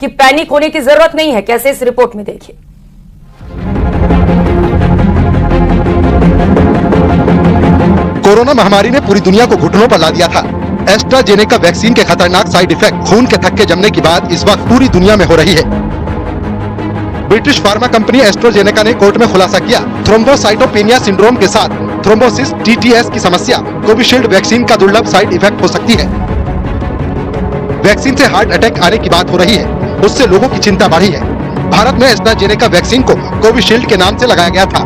कि पैनिक होने की जरूरत नहीं है। कैसे, इस रिपोर्ट में देखिए। कोरोना महामारी ने पूरी दुनिया को घुटनों पर ला दिया था। एस्ट्राजेनेका वैक्सीन के खतरनाक साइड इफेक्ट खून के थक्के जमने की बात इस वक्त पूरी दुनिया में हो रही है। ब्रिटिश फार्मा कंपनी एस्ट्राजेनेका ने कोर्ट में खुलासा किया, थ्रोम्बोसाइटोपेनिया सिंड्रोम के साथ थ्रोम्बोसिस (TTS) की समस्या कोविशील्ड वैक्सीन का दुर्लभ साइड इफेक्ट हो सकती है। वैक्सीन से हार्ट अटैक आने की बात हो रही है, उससे लोगों की चिंता बढ़ी है। भारत में एस्ट्राजेनेका वैक्सीन को कोविशील्ड के नाम से लगाया गया था।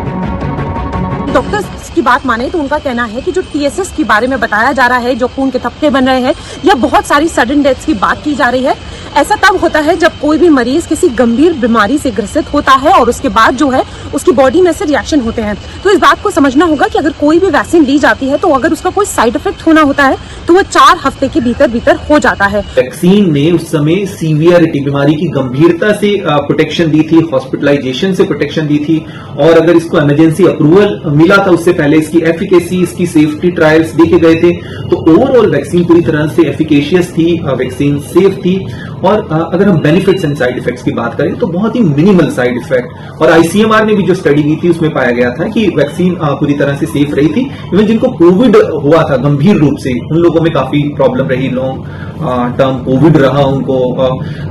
डॉक्टर्स की बात माने तो उनका कहना है कि जो TSS के बारे में बताया जा रहा है, जो खून के थक्के बन रहे हैं या बहुत सारी सडन डेथ्स की बात की जा रही है, ऐसा तब होता है जब कोई भी मरीज किसी गंभीर बीमारी से ग्रसित होता है और उसके बाद जो है उसकी बॉडी में से रिएक्शन होते हैं। तो इस बात को समझना होगा कि अगर कोई भी वैक्सीन ली जाती है तो अगर उसका कोई साइड इफेक्ट होना होता है तो वो 4 हफ्ते के भीतर हो जाता है। वैक्सीन ने उस समय सीवियरिटी, बीमारी की गंभीरता से प्रोटेक्शन दी थी, हॉस्पिटलाइजेशन से प्रोटेक्शन दी थी, और अगर इसको इमरजेंसी अप्रूवल मिला था उससे पहले इसकी एफिकेसी, इसकी सेफ्टी ट्रायल्स देखे गए थे। तो ओवरऑल वैक्सीन पूरी तरह से एफिकेशियस थी, वैक्सीन सेफ थी। और अगर हम बेनिफिट्स एंड साइड इफेक्ट्स की बात करें तो बहुत ही मिनिमल साइड इफेक्ट, और ICMR ने भी जो स्टडी की थी उसमें पाया गया था कि वैक्सीन पूरी तरह से सेफ रही थी। इवन जिनको कोविड हुआ था गंभीर रूप से, उन लोगों में काफी प्रॉब्लम रही, लॉन्ग टर्म कोविड रहा, उनको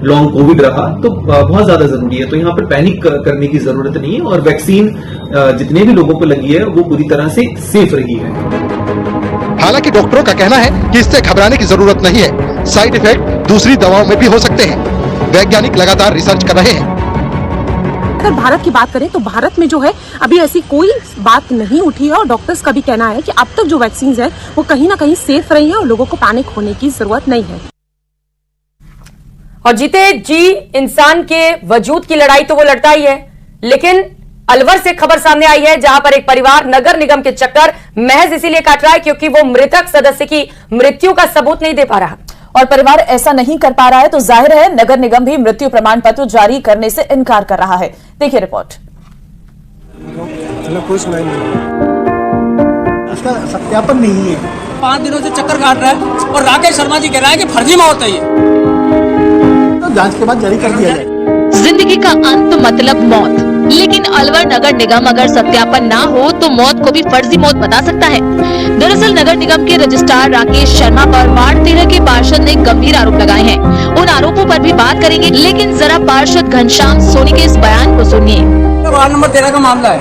लॉन्ग कोविड रहा, तो बहुत ज्यादा जरूरी है। तो यहाँ पर पैनिक करने की जरूरत नहीं है, और वैक्सीन जितने भी लोगों को लगी है वो पूरी तरह से सेफ रही है। हालांकि डॉक्टरों का कहना है कि इससे घबराने की जरूरत नहीं है, साइड इफेक्ट दूसरी दवाओं में भी हो सकते हैं। वैज्ञानिक लगातार रिसर्च कर रहे हैं। अगर भारत की बात करें तो भारत में जो है अभी ऐसी कोई बात नहीं उठी है, और डॉक्टर्स का भी कहना है कि अब तक जो वैक्सीन है वो कहीं ना कहीं सेफ रही है और लोगों को पैनिक होने की जरूरत नहीं है। और जीते जी इंसान के वजूद की लड़ाई तो वो लड़ता ही है, लेकिन अलवर से खबर सामने आई है जहां पर एक परिवार नगर निगम के चक्कर महज इसीलिए काट रहा है क्योंकि वो मृतक सदस्य की मृत्यु का सबूत नहीं दे पा रहा, और परिवार ऐसा नहीं कर पा रहा है तो जाहिर है नगर निगम भी मृत्यु प्रमाण पत्र जारी करने से इनकार कर रहा है। देखिए रिपोर्ट। कुछ नहीं, इसका सत्यापन नहीं है। 5 दिनों से चक्कर काट रहा है और राकेश शर्मा जी कह रहा है कि फर्जी मौत है ये, तो जांच के बाद जारी कर दिया जाए। जिंदगी का अंत मतलब मौत, लेकिन अलवर नगर निगम अगर सत्यापन ना हो तो मौत को भी फर्जी मौत बता सकता है। दरअसल नगर निगम के रजिस्ट्रार राकेश शर्मा पर वार्ड 13 के पार्षद ने गंभीर आरोप लगाए हैं। उन आरोपों पर भी बात करेंगे, लेकिन जरा पार्षद घनश्याम सोनी के इस बयान को सुनिए। वार्ड नंबर 13 का मामला है,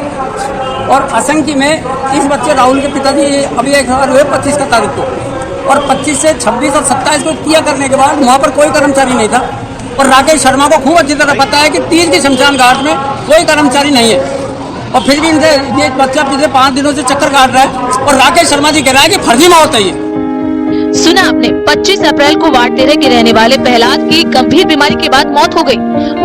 और असंख्य में इस बच्चे राहुल के पिताजी अभी एक खबर हुए 25 का तारीख को, और 25 से 26 और 27 को किया करने के बाद वहाँ पर कोई कर्मचारी नहीं था। और राकेश शर्मा को खूब अच्छी तरह पता है कि 30 की शमशान घाट में कोई कर्मचारी नहीं है, और फिर भी इनसे ये बच्चा पिछले 5 दिनों से चक्कर काट रहा है और राकेश शर्मा जी कह रहा है कि फर्जी मौत है ये। सुना आपने, 25 अप्रैल को वार्ड 13 के रहने वाले प्रहलाद की गंभीर बीमारी के बाद मौत हो गई।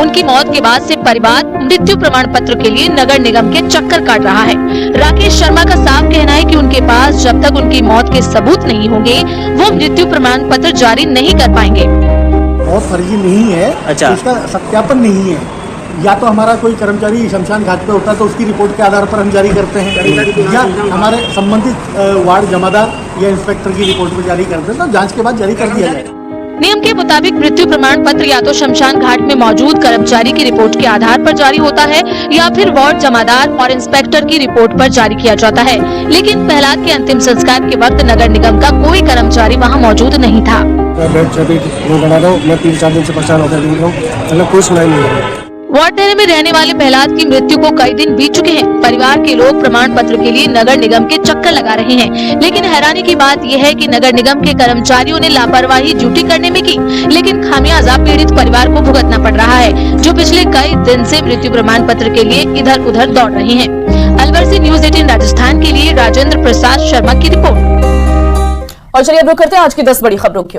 उनकी मौत के बाद से परिवार मृत्यु प्रमाण पत्र के लिए नगर निगम के चक्कर काट रहा है। राकेश शर्मा का साफ कहना है कि उनके पास जब तक उनकी मौत के सबूत नहीं होंगे वो मृत्यु प्रमाण पत्र जारी नहीं कर पाएंगे। बहुत फर्जी नहीं है। अच्छा। इसका सत्यापन नहीं है। या तो हमारा कोई कर्मचारी शमशान घाट पे होता है तो उसकी रिपोर्ट के आधार पर हम जारी करते हैं, या हमारे संबंधित वार्ड जमादार या इंस्पेक्टर की रिपोर्ट पर जारी करते हैं, तो जांच के बाद जारी कर दिया जाएगा। नियम के मुताबिक मृत्यु प्रमाण पत्र या तो शमशान घाट में मौजूद कर्मचारी की रिपोर्ट के आधार पर जारी होता है, या फिर वार्ड जमादार और इंस्पेक्टर की रिपोर्ट पर जारी किया जाता है। लेकिन प्रहलाद के अंतिम संस्कार के वक्त नगर निगम का कोई कर्मचारी वहां मौजूद नहीं था। मैं 3-4 दिन से परेशान होकर कुछ नहीं। वार्ड 13 में रहने वाले प्रहलाद की मृत्यु को कई दिन बीत चुके हैं। परिवार के लोग प्रमाण पत्र के लिए नगर निगम के चक्कर लगा रहे हैं, लेकिन हैरानी की बात यह है कि नगर निगम के कर्मचारियों ने लापरवाही ड्यूटी करने में की, लेकिन खामियाजा पीड़ित परिवार को भुगतना पड़ रहा है, जो पिछले कई दिन से मृत्यु प्रमाण पत्र के लिए इधर उधर दौड़ रहे हैं। अलवर से न्यूज़ 18 राजस्थान के लिए राजेंद्र प्रसाद शर्मा की रिपोर्ट। और चलिए अब रुक करते हैं आज की 10 बड़ी खबरों की।